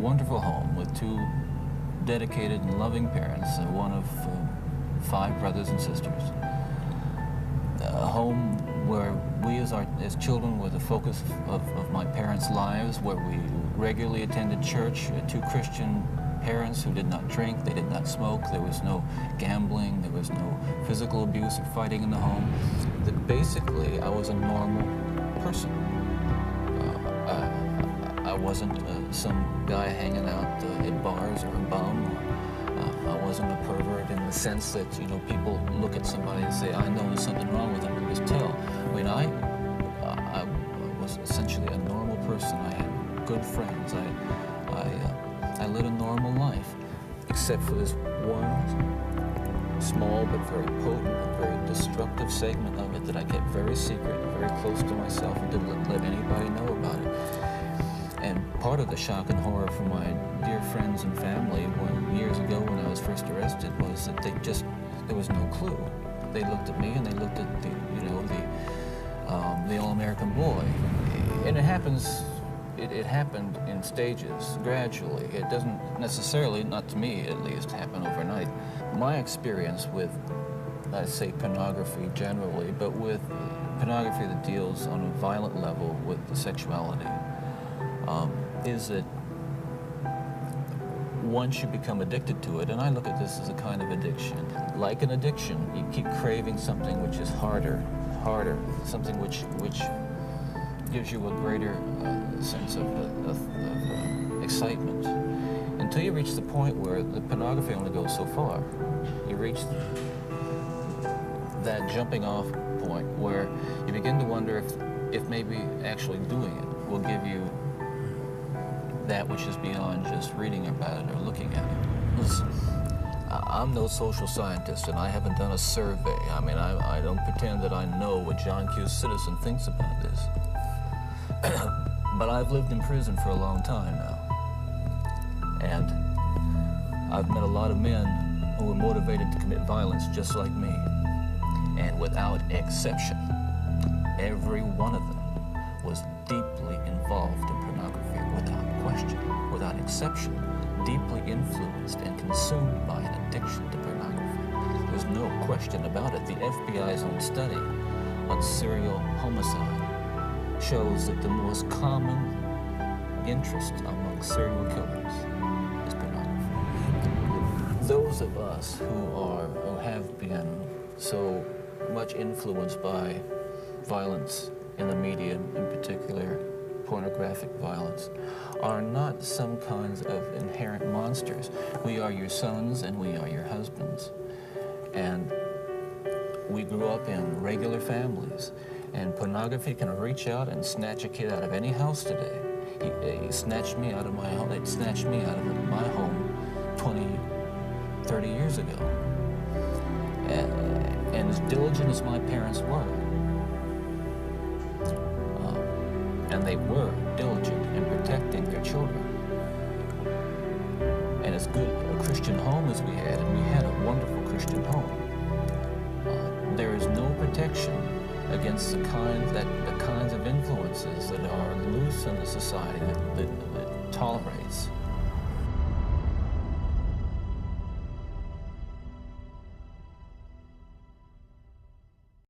wonderful home with two dedicated and loving parents, one of 5 brothers and sisters. A home where we as children were the focus of my parents' lives, where we regularly attended church, 2 Christian parents who did not drink, they did not smoke, there was no gambling, there was no physical abuse or fighting in the home. That basically, I was a normal person. I wasn't some guy hanging out at bars or a bum. I wasn't a pervert in the sense that, you know, people look at somebody and say, I know there's something wrong with them, and just tell. I mean, I was essentially a normal person. I had good friends. I led a normal life, except for this one small but very potent and very destructive segment of it that I kept very secret, very close to myself, and didn't let anybody know about it. And part of the shock and horror for my dear friends and family years ago when I was first arrested was that there was no clue. They looked at me and they looked at the all-American boy. And it happened in stages, gradually. It doesn't necessarily, not to me at least, happen overnight. My experience with, I'd say, pornography generally, but with pornography that deals on a violent level with the sexuality, is that once you become addicted to it, and I look at this as a kind of addiction. Like an addiction, you keep craving something which is harder, something which gives you a greater sense of excitement, until you reach the point where the pornography only goes so far. You reach that jumping off point where you begin to wonder if maybe actually doing it will give you that which is beyond just reading about it or looking at it. Listen, I'm no social scientist, and I haven't done a survey. I mean, I don't pretend that I know what John Q. Citizen thinks about this. But I've lived in prison for a long time now. And I've met a lot of men who were motivated to commit violence just like me. And without exception, every one of them was deeply involved in pornography, without question, without exception, deeply influenced and consumed by an addiction to pornography. There's no question about it. The FBI's own study on serial homicide shows that the most common interest among serial killers is pornography. Those of us who have been so much influenced by violence in the media, in particular pornographic violence, are not some kinds of inherent monsters. We are your sons and we are your husbands. And we grew up in regular families. And pornography can reach out and snatch a kid out of any house today. He snatched me out of my home. It snatched me out of my home 20, 30 years ago. And as diligent as my parents were, and they were diligent in protecting their children, and as good a Christian home as we had, and we had a wonderful Christian home, there is no protection against the kinds of influences that are loose in the society that